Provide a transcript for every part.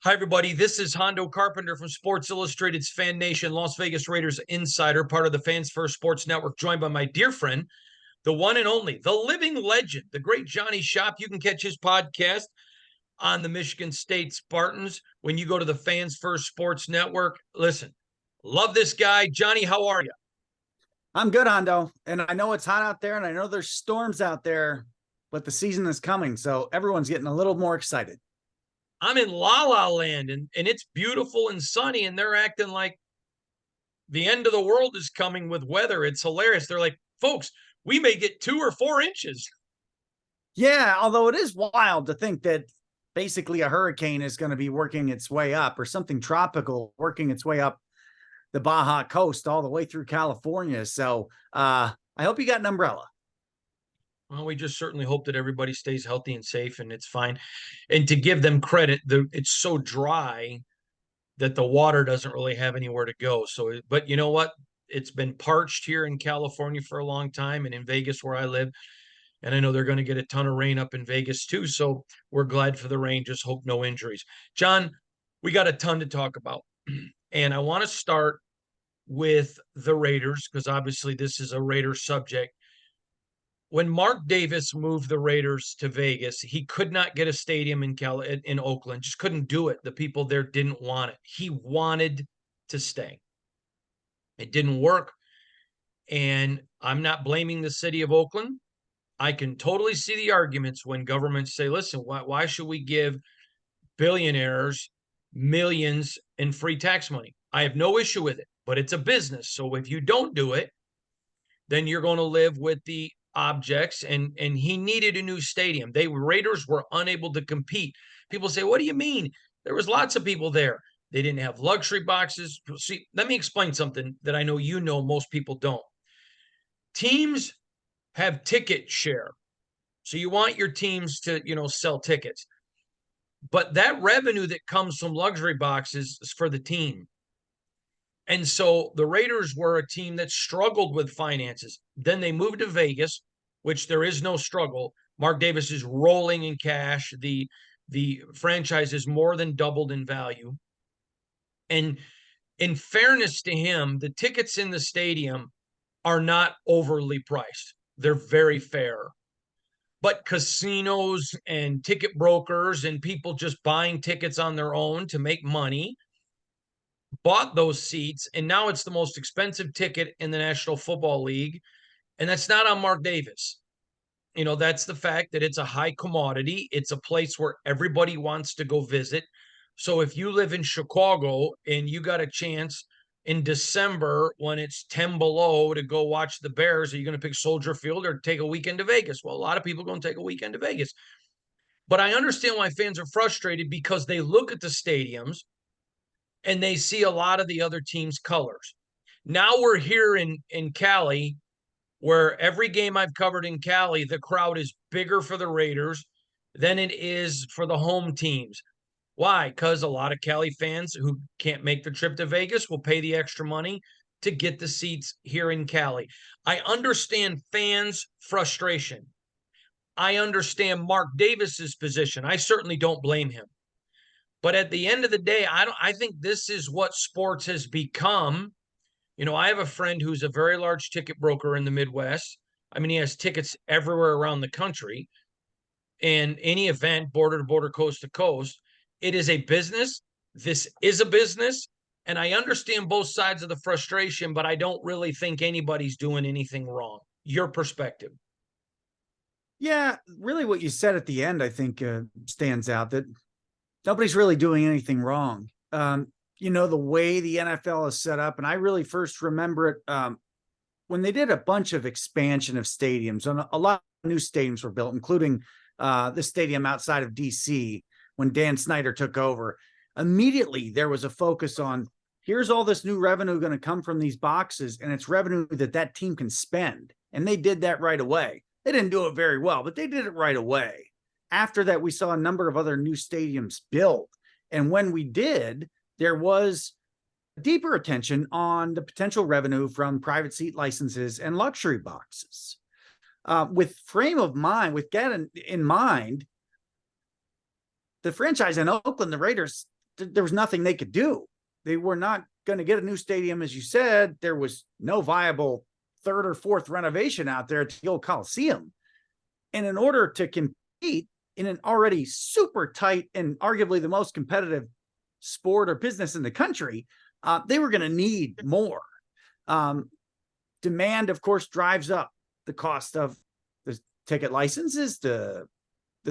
Hi, everybody. This is Hondo Carpenter from Sports Illustrated's Fan Nation, Las Vegas Raiders insider, part of the Fans First Sports Network, joined by my dear friend, the one and only, the living legend, the great Johnny Shop. You can catch his podcast on the Michigan State Spartans when you go to the Fans First Sports Network. Listen, love this guy. Johnny, how are you? I'm good, Hondo. And I know it's hot out there, and I know there's storms out there, but the season is coming, so everyone's getting a little more excited. I'm in La La Land, and it's beautiful and sunny, and they're acting like the end of the world is coming with weather. It's hilarious. They're like, folks, we may get 2 or 4 inches. Yeah, although it is wild to think that basically a hurricane is going to be working its way up, or something tropical working its way up the Baja coast all the way through California. So I hope you got an umbrella. Well, we just certainly hope that everybody stays healthy and safe, and it's fine. And to give them credit, it's so dry that the water doesn't really have anywhere to go. So, but you know what? It's been parched here in California for a long time, and in Vegas where I live. And I know they're going to get a ton of rain up in Vegas too. So we're glad for the rain. Just hope no injuries. John, we got a ton to talk about. And I want to start with the Raiders, because obviously this is a Raiders subject. When Mark Davis moved the Raiders to Vegas, he could not get a stadium in Oakland, just couldn't do it. The people there didn't want it. He wanted to stay. It didn't work. And I'm not blaming the city of Oakland. I can totally see the arguments when governments say, listen, why should we give billionaires millions in free tax money? I have no issue with it, but it's a business. So if you don't do it, then you're going to live with the objects. And he needed a new stadium. Raiders were unable to compete. People say, what do you mean? There was lots of people there. They didn't have luxury boxes. See, let me explain something that I know most people don't. Teams have ticket share. So you want your teams to, sell tickets. But that revenue that comes from luxury boxes is for the team. And so the Raiders were a team that struggled with finances. Then they moved to Vegas, which there is no struggle. Mark Davis is rolling in cash. The franchise is more than doubled in value. And in fairness to him, the tickets in the stadium are not overly priced. They're very fair. But casinos and ticket brokers and people just buying tickets on their own to make money bought those seats, and now it's the most expensive ticket in the National Football League. And that's not on Mark Davis. That's the fact that it's a high commodity. It's a place where everybody wants to go visit. So if you live in Chicago and you got a chance in December when it's 10 below to go watch the Bears, are you going to pick Soldier Field or take a weekend to Vegas? Well, a lot of people are going to take a weekend to Vegas. But I understand why fans are frustrated, because they look at the stadiums and they see a lot of the other teams' colors. Now we're here in Cali, where every game I've covered in Cali, the crowd is bigger for the Raiders than it is for the home teams. Why? Because a lot of Cali fans who can't make the trip to Vegas will pay the extra money to get the seats here in Cali. I understand fans' frustration. I understand Mark Davis's position. I certainly don't blame him. But at the end of the day, I think this is what sports has become. I have a friend who's a very large ticket broker in the Midwest. I mean, he has tickets everywhere around the country. And any event, border to border, coast to coast, it is a business. This is a business. And I understand both sides of the frustration, but I don't really think anybody's doing anything wrong. Your perspective. Yeah, really what you said at the end, I think, stands out, that nobody's really doing anything wrong. The way the NFL is set up, and I really first remember it when they did a bunch of expansion of stadiums, and a lot of new stadiums were built, including the stadium outside of DC when Dan Snyder took over. Immediately, there was a focus on, here's all this new revenue going to come from these boxes, and it's revenue that team can spend. And they did that right away. They didn't do it very well, but they did it right away. After that, we saw a number of other new stadiums built. And when we did, there was deeper attention on the potential revenue from private seat licenses and luxury boxes. With that in mind, the franchise in Oakland, the Raiders, there was nothing they could do. They were not going to get a new stadium, as you said. There was no viable third or fourth renovation out there at the old Coliseum. And in order to compete in an already super tight and arguably the most competitive sport or business in the country, they were going to need more. Demand, of course, drives up the cost of the ticket licenses, the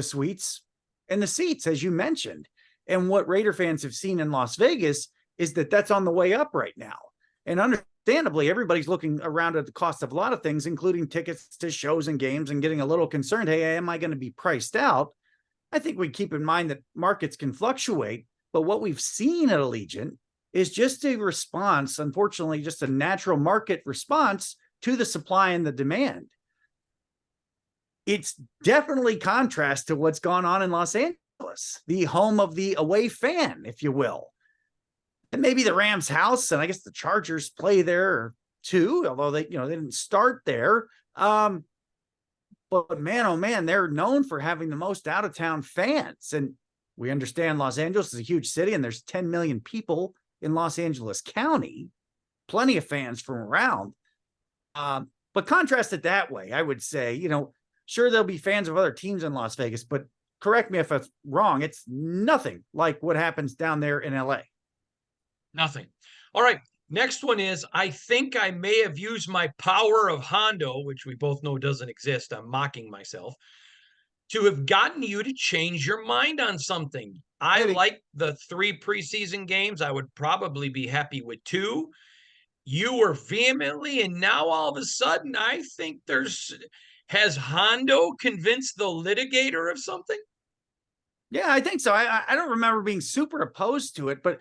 suites, and the seats, as you mentioned. And what Raider fans have seen in Las Vegas is that that's on the way up right now. And understandably, everybody's looking around at the cost of a lot of things, including tickets to shows and games, and getting a little concerned. Hey, am I going to be priced out? I think we keep in mind that markets can fluctuate, but what we've seen at Allegiant is just a response, unfortunately, just a natural market response to the supply and the demand. It's definitely contrast to what's gone on in Los Angeles, the home of the away fan, if you will. And maybe the Rams house, and I guess the Chargers play there too, although they didn't start there. But man, oh man, they're known for having the most out-of-town fans. And we understand Los Angeles is a huge city, and there's 10 million people in Los Angeles County, plenty of fans from around. But contrast it that way, I would say, sure, there'll be fans of other teams in Las Vegas, but correct me if I'm wrong, it's nothing like what happens down there in LA. Nothing. All right. Next one is, I think I may have used my power of Hondo, which we both know doesn't exist. I'm mocking myself, to have gotten you to change your mind on something. I like the 3 preseason games. I would probably be happy with 2. You were vehemently, and now all of a sudden, I think has Hondo convinced the litigator of something? Yeah, I think so. I don't remember being super opposed to it, but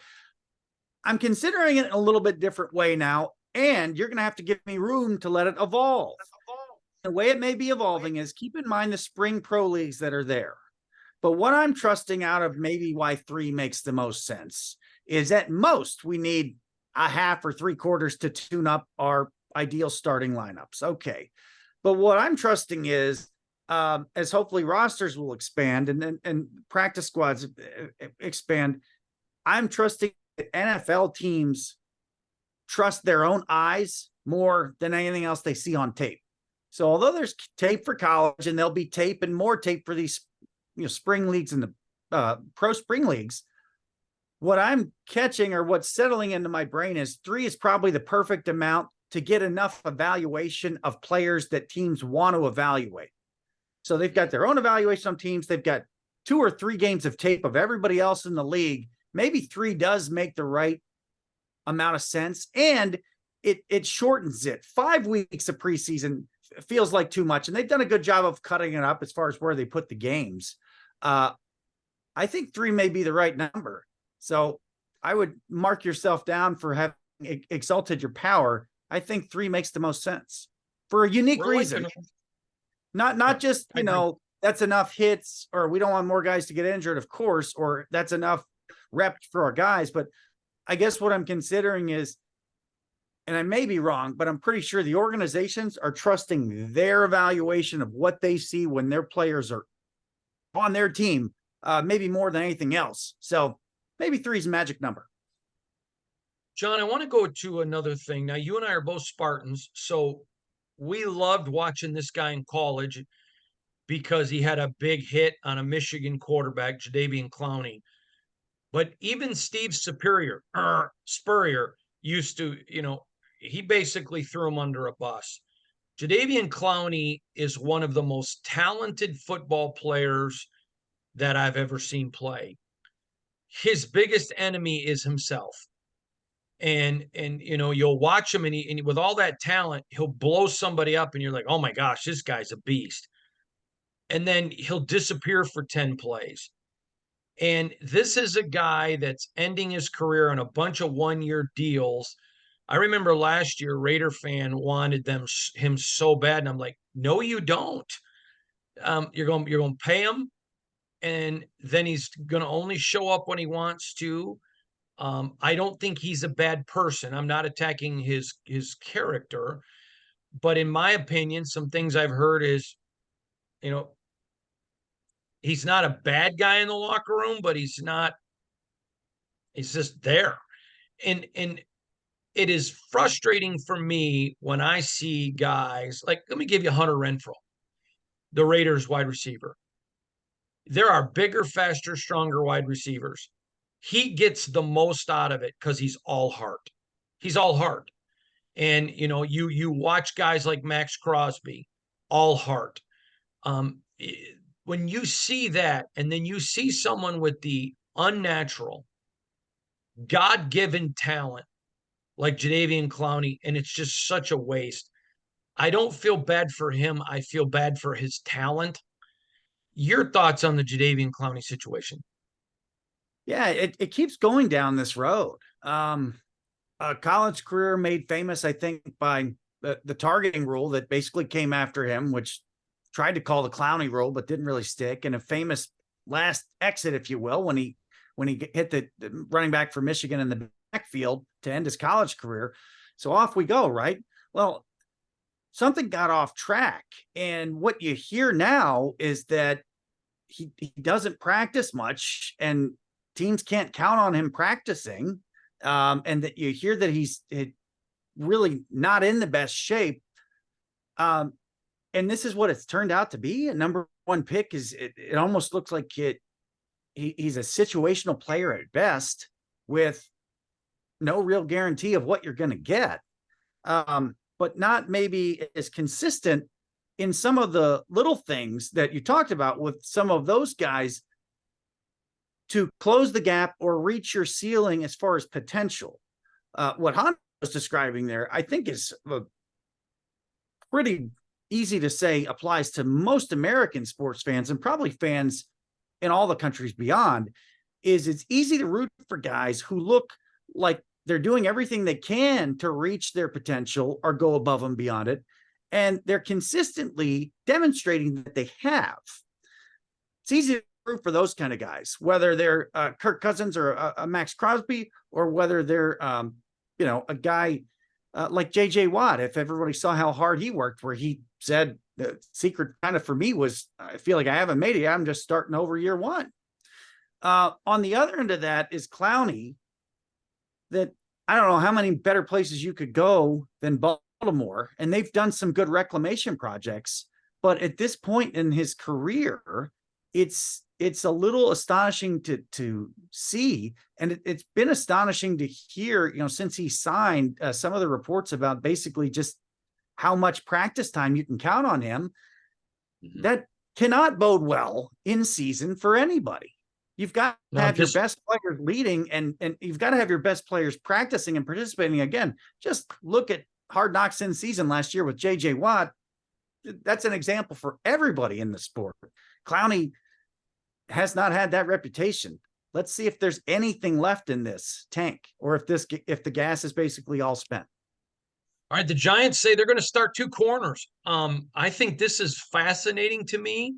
I'm considering it in a little bit different way now, and you're going to have to give me room to let it evolve. The way it may be evolving is, keep in mind the spring pro leagues that are there. But what I'm trusting out of maybe why 3 makes the most sense is, at most, we need a half or 3/4 to tune up our ideal starting lineups. Okay. But what I'm trusting is, as hopefully rosters will expand and practice squads expand, I'm trusting that NFL teams trust their own eyes more than anything else they see on tape. So although there's tape for college, and there'll be tape and more tape for these spring leagues and the pro spring leagues, what I'm catching, or what's settling into my brain, is 3 is probably the perfect amount to get enough evaluation of players that teams want to evaluate. So they've got their own evaluation on teams. They've got 2 or 3 games of tape of everybody else in the league. Maybe 3 does make the right amount of sense, and it shortens it. 5 weeks of preseason feels like too much, and they've done a good job of cutting it up as far as where they put the games. I think 3 may be the right number. So I would mark yourself down for having exalted your power. I think 3 makes the most sense for a unique reason. Not just, that's enough hits, or we don't want more guys to get injured, of course, or that's enough reps for our guys. But I guess what I'm considering is, and I may be wrong, but I'm pretty sure the organizations are trusting their evaluation of what they see when their players are on their team, maybe more than anything else. So maybe 3 is a magic number. John, I want to go to another thing. Now, you and I are both Spartans, so we loved watching this guy in college because he had a big hit on a Michigan quarterback, Jadeveon Clowney. But even Steve Spurrier used to, he basically threw him under a bus. Jadeveon Clowney is one of the most talented football players that I've ever seen play. His biggest enemy is himself. And you'll watch him, and he with all that talent, he'll blow somebody up, and you're like, oh my gosh, this guy's a beast. And then he'll disappear for 10 plays. And this is a guy that's ending his career on a bunch of 1-year deals. I remember last year, Raider fan wanted him so bad, and I'm like, no, you don't. You're going to pay him, and then he's going to only show up when he wants to. I don't think he's a bad person. I'm not attacking his character, but in my opinion, some things I've heard is, he's not a bad guy in the locker room, but he's not It's just there. And it is frustrating for me when I see guys like, let me give you Hunter Renfrow, the Raiders wide receiver. There are bigger, faster, stronger wide receivers. He gets the most out of it because he's all heart. He's all heart. And you watch guys like Max Crosby, all heart. Um, when you see that, and then you see someone with the unnatural, God-given talent like Jadeveon Clowney, and it's just such a waste. I don't feel bad for him. I feel bad for his talent. Your thoughts on the Jadeveon Clowney situation? Yeah, it keeps going down this road. A college career made famous, I think, by the targeting rule that basically came after him, which tried to call the Clowney rule, but didn't really stick. And a famous last exit, if you will, when he hit the running back for Michigan in the backfield to end his college career. So off we go, right? Well, something got off track. And what you hear now is that he doesn't practice much and teams can't count on him practicing. And that you hear that he's really not in the best shape. And this is what it's turned out to be. A number one pick is it almost looks like he's a situational player at best with no real guarantee of what you're going to get. But not maybe as consistent in some of the little things that you talked about with some of those guys to close the gap or reach your ceiling as far as potential. What Hunter was describing there, I think is pretty easy to say applies to most American sports fans and probably fans in all the countries beyond, is it's easy to root for guys who look like they're doing everything they can to reach their potential or go above and beyond it. And they're consistently demonstrating that they have. It's easy to root for those kind of guys, whether they're Kirk Cousins or a Max Crosby, or whether they're, a guy like J.J. Watt. If everybody saw how hard he worked, where he said the secret kind of for me was, I feel like I haven't made it. I'm just starting over year one. On the other end of that is Clowney, that I don't know how many better places you could go than Baltimore. And they've done some good reclamation projects. But at this point in his career, it's a little astonishing to see. And it's been astonishing to hear, since he signed, some of the reports about basically just how much practice time you can count on him. Mm-hmm. That cannot bode well in season for anybody. You've got to have your best players leading, and you've got to have your best players practicing and participating again. Just look at Hard Knocks in season last year with J.J. Watt. That's an example for everybody in the sport. Clowney has not had that reputation. Let's see if there's anything left in this tank, or if the gas is basically all spent. All right, the Giants say they're going to start two corners. I think this is fascinating to me.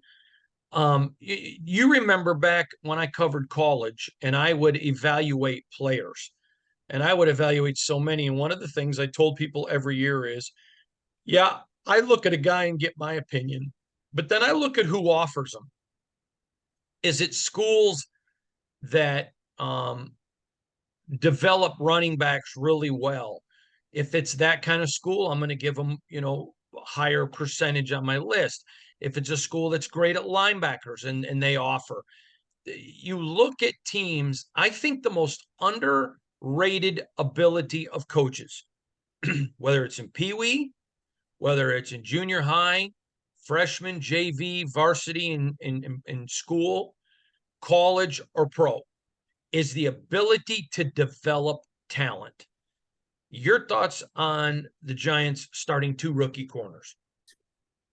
You remember back when I covered college and I would evaluate players, and I would evaluate so many. And one of the things I told people every year is, yeah, I look at a guy and get my opinion, but then I look at who offers them. Is it schools that develop running backs really well? If it's that kind of school, I'm going to give them, a higher percentage on my list. If it's a school that's great at linebackers and they offer, you look at teams, I think the most underrated ability of coaches, whether it's in Pee Wee, whether it's in junior high, freshman, JV, varsity in school, college, or pro, is the ability to develop talent. Your thoughts on the Giants starting two rookie corners?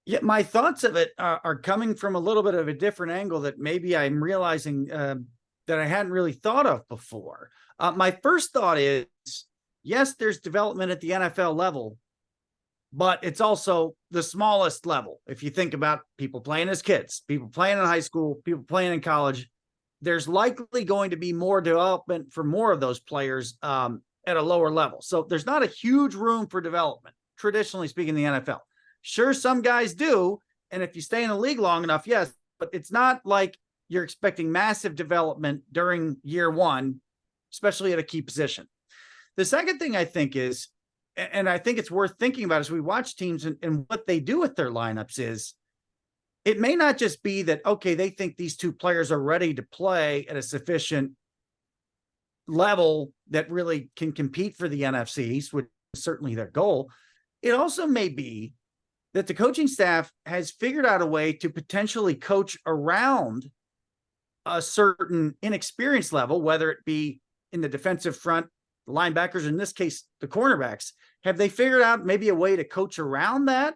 Yeah, my thoughts of it are coming from a little bit of a different angle that maybe I'm realizing that I hadn't really thought of before. My first thought is, yes, there's development at the NFL level, but it's also the smallest level. If you think about people playing as kids, people playing in high school, people playing in college, there's likely going to be more development for more of those players at a lower level. So there's not a huge room for development, traditionally speaking, in the NFL. Sure, some guys do. And if you stay in the league long enough, yes, but it's not like you're expecting massive development during year one especially at a key position. The second thing I think is, and I think it's worth thinking about as we watch teams and what they do with their lineups is, it may not just be that, okay, they think these two players are ready to play at a sufficient level that really can compete for the NFCs, which is certainly their goal. It also may be that the coaching staff has figured out a way to potentially coach around a certain inexperience level, whether it be in the defensive front, the linebackers, in this case, the cornerbacks. Have they figured out maybe a way to coach around that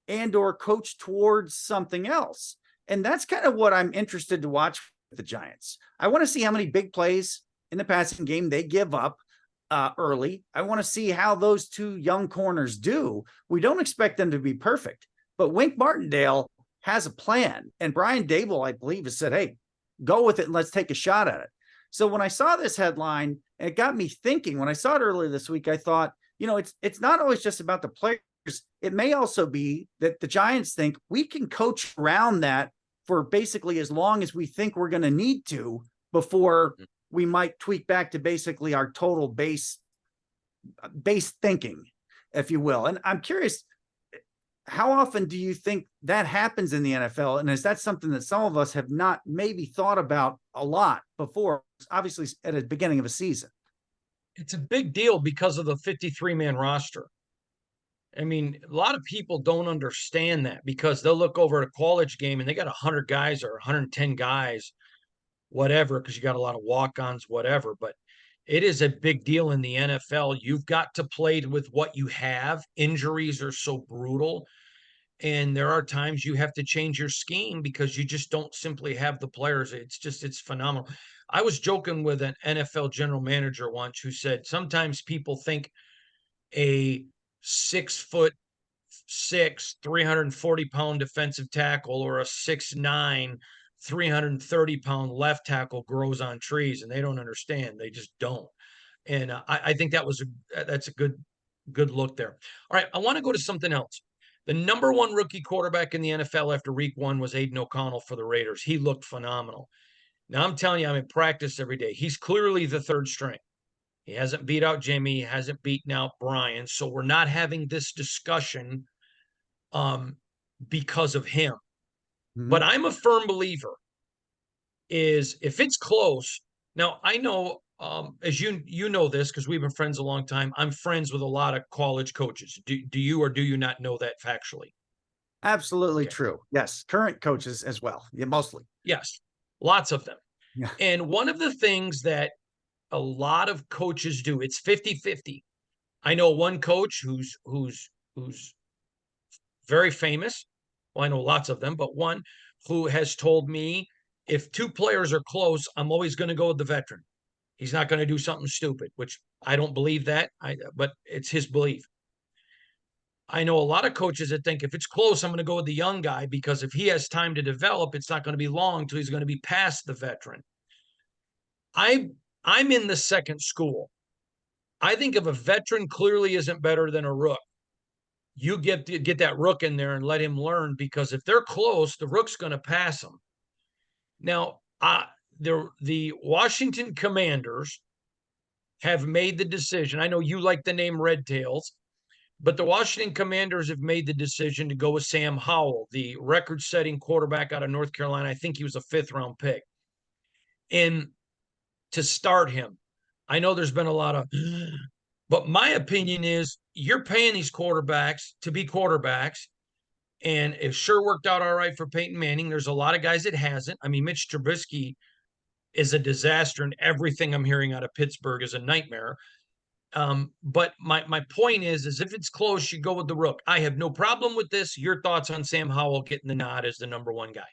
and or coach towards something else? And that's kind of what I'm interested to watch with the Giants. I want to see how many big plays in the passing game they give up early. I want to see how those two young corners do. We don't expect them to be perfect, but Wink Martindale has a plan. And Brian Dable, I believe, has said, hey, go with it and let's take a shot at it. So when I saw this headline, it got me thinking. When I saw it earlier this week, I thought, it's not always just about the players. It may also be that the Giants think we can coach around that for basically as long as we think we're going to need to before we might tweak back to basically our total base thinking, if you will. And I'm curious, how often do you think that happens in the NFL? And is that something that some of us have not maybe thought about a lot before, obviously at the beginning of a season? It's a big deal because of the 53-man roster. I mean, a lot of people don't understand that because they'll look over at a college game and they got 100 guys or 110 guys, whatever, because you got a lot of walk-ons, whatever. But it is a big deal in the NFL. You've got to play with what you have. Injuries are so brutal. And there are times you have to change your scheme because you just don't simply have the players. It's phenomenal. I was joking with an NFL general manager once who said sometimes people think a 6'6", 340-pound defensive tackle or a 6'9", 330-pound left tackle grows on trees, and they don't understand. They just don't. And I think that's a good look there. All right, I want to go to something else. The number one rookie quarterback in the NFL after week 1 was Aidan O'Connell for the Raiders. He looked phenomenal. Now, I'm telling you, I'm in practice every day. He's clearly the third string. He hasn't beat out Jimmy. He hasn't beaten out Brian. So we're not having this discussion because of him. Mm-hmm. But I'm a firm believer is if it's close. Now, I know, as you know this because we've been friends a long time, I'm friends with a lot of college coaches. Do you or do you not know that factually? Absolutely true. Yes. Current coaches as well. Yeah, mostly. Yes. Lots of them. Yeah. And one of the things that a lot of coaches do, it's 50-50. I know one coach who's very famous. Well, I know lots of them, but one who has told me if two players are close, I'm always going to go with the veteran. He's not going to do something stupid, which I don't believe that, but it's his belief. I know a lot of coaches that think if it's close, I'm going to go with the young guy because if he has time to develop, it's not going to be long till he's going to be past the veteran. I'm in the second school. I think if a veteran clearly isn't better than a rook, you get that rook in there and let him learn because if they're close, the rook's going to pass them. Now, the Washington Commanders have made the decision. I know you like the name Red Tails, but the Washington Commanders have made the decision to go with Sam Howell, the record-setting quarterback out of North Carolina. I think he was a 5th-round pick. And to start him, I know there's been a lot of, but my opinion is you're paying these quarterbacks to be quarterbacks, and it sure worked out all right for Peyton Manning. There's a lot of guys it hasn't. I mean, Mitch Trubisky is a disaster, and everything I'm hearing out of Pittsburgh is a nightmare. But my point is if it's close, you go with the rook. I have no problem with this. Your thoughts on Sam Howell getting the nod as the number one guy?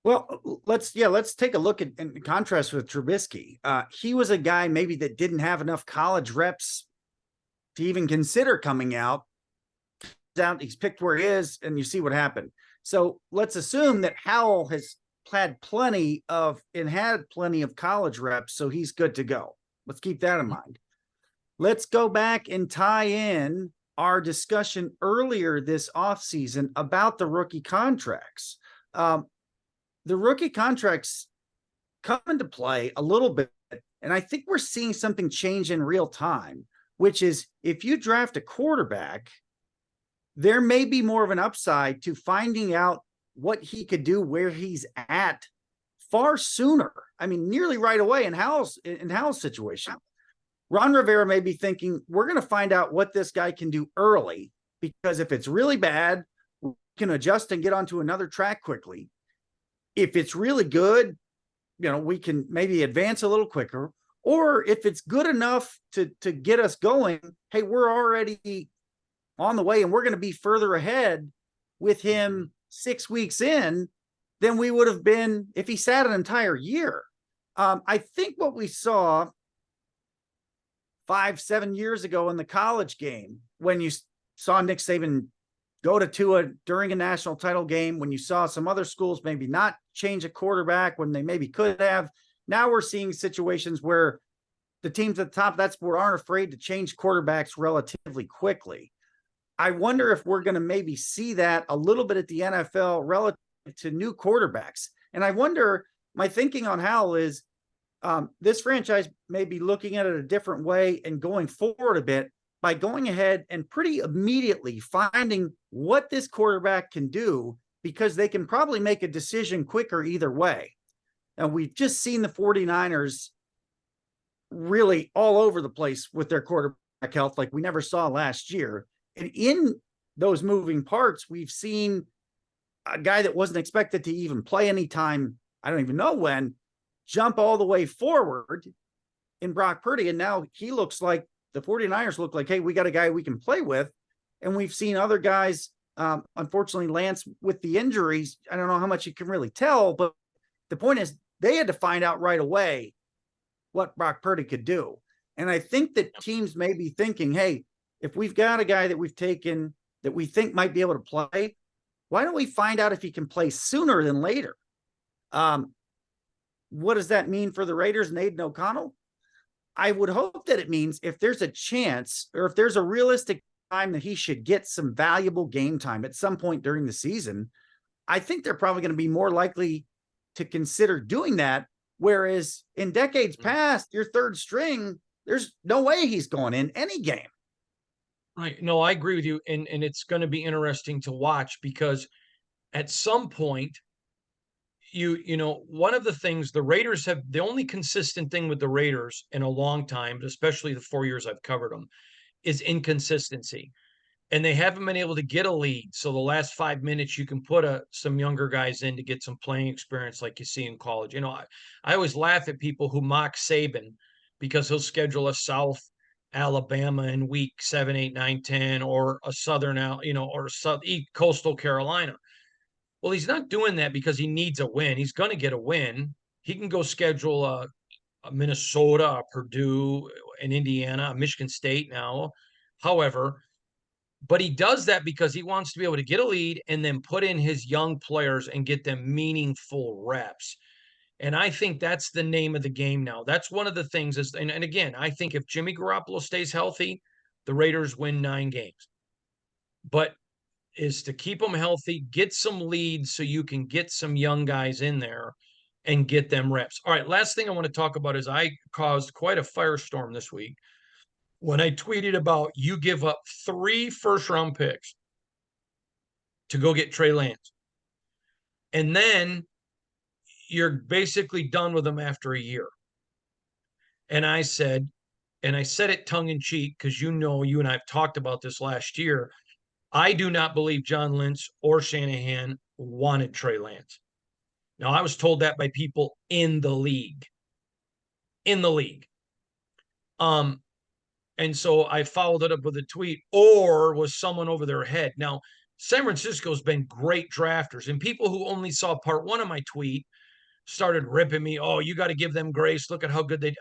Well, let's take a look at in contrast with Trubisky. He was a guy maybe that didn't have enough college reps to even consider coming out. He's picked where he is, and you see what happened. So let's assume that Howell has had plenty of college reps, so he's good to go. Let's keep that in mind. Let's go back and tie in our discussion earlier this offseason about the rookie contracts. The rookie contracts come into play a little bit and I think we're seeing something change in real time, which is if you draft a quarterback, there may be more of an upside to finding out what he could do where he's at far sooner. I mean, nearly right away in Hal's situation. Ron Rivera may be thinking, we're going to find out what this guy can do early, because if it's really bad, we can adjust and get onto another track quickly. If it's really good, we can maybe advance a little quicker. Or if it's good enough to get us going, hey, we're already on the way and we're going to be further ahead with him 6 weeks in than we would have been if he sat an entire year. I think what we saw 5-7 years ago in the college game, when you saw Nick Saban go to Tua during a national title game, when you saw some other schools maybe not change a quarterback when they maybe could have. Now we're seeing situations where the teams at the top of that sport aren't afraid to change quarterbacks relatively quickly. I wonder if we're going to maybe see that a little bit at the NFL relative to new quarterbacks. And I wonder, my thinking on Hal is this franchise may be looking at it a different way and going forward a bit by going ahead and pretty immediately finding what this quarterback can do, because they can probably make a decision quicker either way. And we've just seen the 49ers really all over the place with their quarterback health like we never saw last year. And in those moving parts, we've seen a guy that wasn't expected to even play anytime, I don't even know when, jump all the way forward in Brock Purdy. And now he looks like, the 49ers look like, hey, we got a guy we can play with. And we've seen other guys, unfortunately, Lance with the injuries. I don't know how much you can really tell, but the point is they had to find out right away what Brock Purdy could do. And I think that teams may be thinking, hey, if we've got a guy that we've taken that we think might be able to play, why don't we find out if he can play sooner than later? What does that mean for the Raiders and Aidan O'Connell? I would hope that it means if there's a chance, or if there's a realistic time that he should get some valuable game time at some point during the season, I think they're probably going to be more likely to consider doing that. Whereas in decades past, your third string, there's no way he's going in any game. Right. No, I agree with you. And it's going to be interesting to watch, because at some point, one of the things the Raiders have, the only consistent thing with the Raiders in a long time, especially the 4 years I've covered them, is inconsistency. And they haven't been able to get a lead. So the last 5 minutes, you can put some younger guys in to get some playing experience like you see in college. I always laugh at people who mock Saban because he'll schedule a South Alabama in week 7, 8, 9, 10, or a Southern, or Coastal Carolina. Well, he's not doing that because he needs a win. He's going to get a win. He can go schedule a Minnesota, a Purdue, an Indiana, a Michigan State now. However, but he does that because he wants to be able to get a lead and then put in his young players and get them meaningful reps. And I think that's the name of the game now. That's one of the things is, and again, I think if Jimmy Garoppolo stays healthy, the Raiders win 9 games. But is to keep them healthy, get some leads so you can get some young guys in there and get them reps. All right, last thing I want to talk about is I caused quite a firestorm this week when I tweeted about you give up 3 first-round picks to go get Trey Lance. And then you're basically done with them after a year. And I said it tongue-in-cheek because you and I have talked about this last year, I do not believe John Lynch or Shanahan wanted Trey Lance. Now, I was told that by people in the league. And so I followed it up with a tweet, or was someone over their head. Now, San Francisco's been great drafters, and people who only saw part 1 of my tweet started ripping me. Oh, you got to give them grace. Look at how good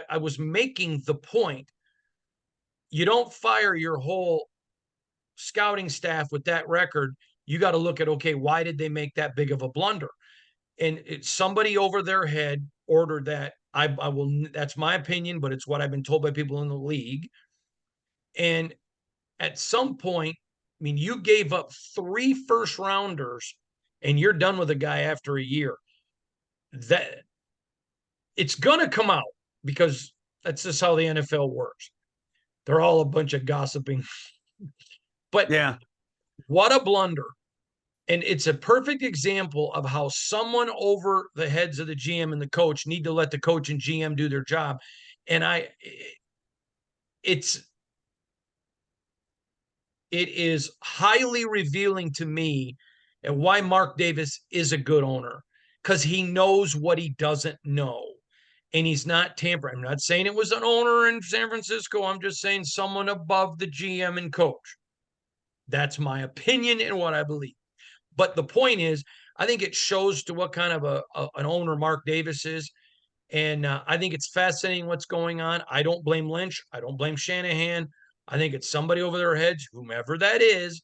I was making the point. You don't fire your whole scouting staff with that record. You got to look at, okay, why did they make that big of a blunder? And somebody over their head ordered that. I will, that's my opinion, but it's what I've been told by people in the league. And at some point, I mean, you gave up 3 first rounders and you're done with a guy after a year. That it's going to come out. because that's just how the NFL works. They're all a bunch of gossiping. But Yeah. what a blunder. And it's a perfect example of how someone over the heads of the GM and the coach need to let the coach and GM do their job. And it is highly revealing to me and why Mark Davis is a good owner, because he knows what he doesn't know. And he's not tampering. I'm not saying it was an owner in San Francisco. I'm just saying someone above the GM and coach. That's my opinion and what I believe. But the point is, I think it shows to what kind of an owner Mark Davis is. And I think it's fascinating what's going on. I don't blame Lynch. I don't blame Shanahan. I think it's somebody over their heads, whomever that is,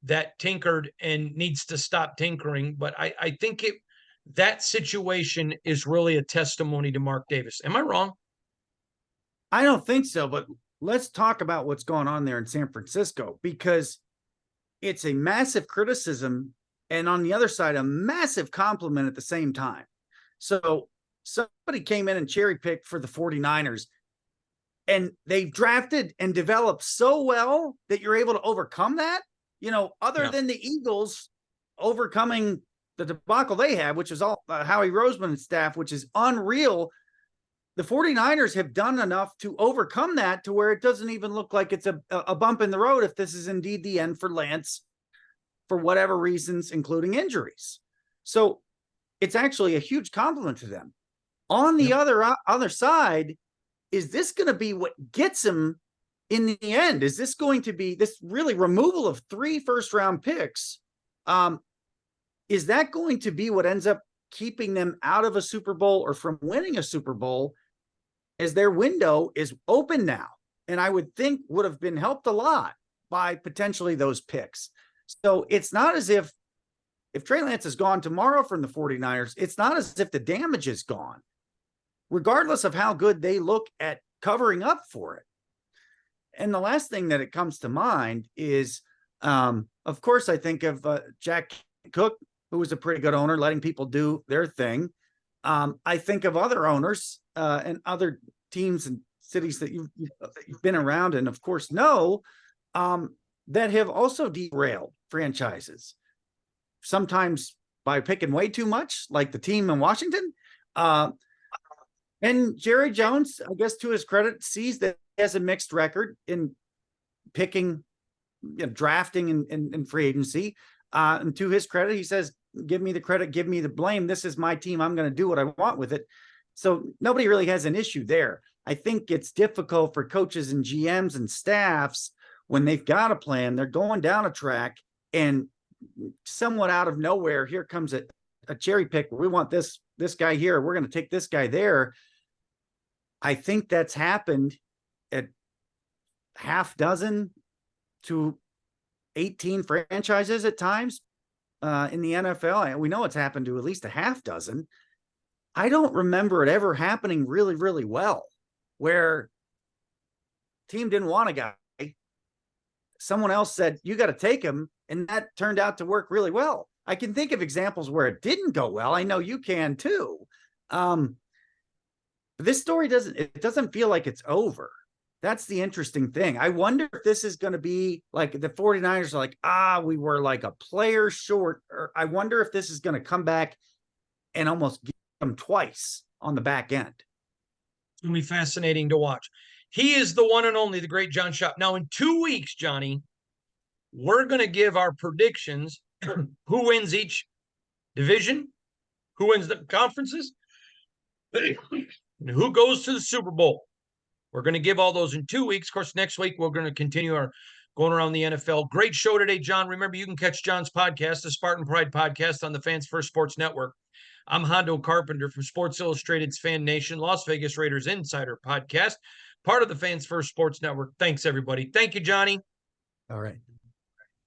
that tinkered and needs to stop tinkering. But I think that situation is really a testimony to Mark Davis. Am I wrong? I don't think so, but let's talk about what's going on there in San Francisco, because it's a massive criticism and on the other side, a massive compliment at the same time. So somebody came in and cherry picked for the 49ers, and they've drafted and developed so well that you're able to overcome that, other than the Eagles overcoming the debacle they have, which is all Howie Roseman's staff, which is unreal. The 49ers have done enough to overcome that to where it doesn't even look like it's a bump in the road if this is indeed the end for Lance for whatever reasons, including injuries. So it's actually a huge compliment to them. On the other side, is this going to be what gets him in the end? Is this going to be this really removal of 3 first-round picks? Is that going to be what ends up keeping them out of a Super Bowl or from winning a Super Bowl, as their window is open now? And I would think would have been helped a lot by potentially those picks. So it's not as if Trey Lance is gone tomorrow from the 49ers, it's not as if the damage is gone, regardless of how good they look at covering up for it. And the last thing that it comes to mind is, of course, I think of Jack Cook, who was a pretty good owner, letting people do their thing. I think of other owners and other teams and cities that you've been around and, of course, know that have also derailed franchises, sometimes by picking way too much, like the team in Washington. And Jerry Jones, I guess to his credit, sees that he has a mixed record in picking, drafting and free agency. And to his credit, he says, give me the credit, give me the blame. This is my team. I'm going to do what I want with it. So nobody really has an issue there. I think it's difficult for coaches and GMs and staffs when they've got a plan, they're going down a track, and somewhat out of nowhere, here comes a cherry pick. We want this guy here. We're going to take this guy there. I think that's happened at half dozen to 18 franchises at times in the NFL. We know it's happened to at least a half dozen. I don't remember it ever happening really, really well, where team didn't want a guy. Someone else said, you got to take him. And that turned out to work really well. I can think of examples where it didn't go well. I know you can too. But this story doesn't feel like it's over. That's the interesting thing. I wonder if this is going to be like the 49ers are like, we were like a player short. Or I wonder if this is going to come back and almost get them twice on the back end. It's going to be fascinating to watch. He is the one and only, the great John Shop. Now, in 2 weeks, Johnny, we're going to give our predictions. Who wins each division? Who wins the conferences? And who goes to the Super Bowl? We're going to give all those in 2 weeks. Of course, next week, we're going to continue our going around the NFL. Great show today, John. Remember, you can catch John's podcast, the Spartan Pride podcast, on the Fans First Sports Network. I'm Hondo Carpenter from Sports Illustrated's Fan Nation, Las Vegas Raiders Insider podcast, part of the Fans First Sports Network. Thanks, everybody. Thank you, Johnny. All right.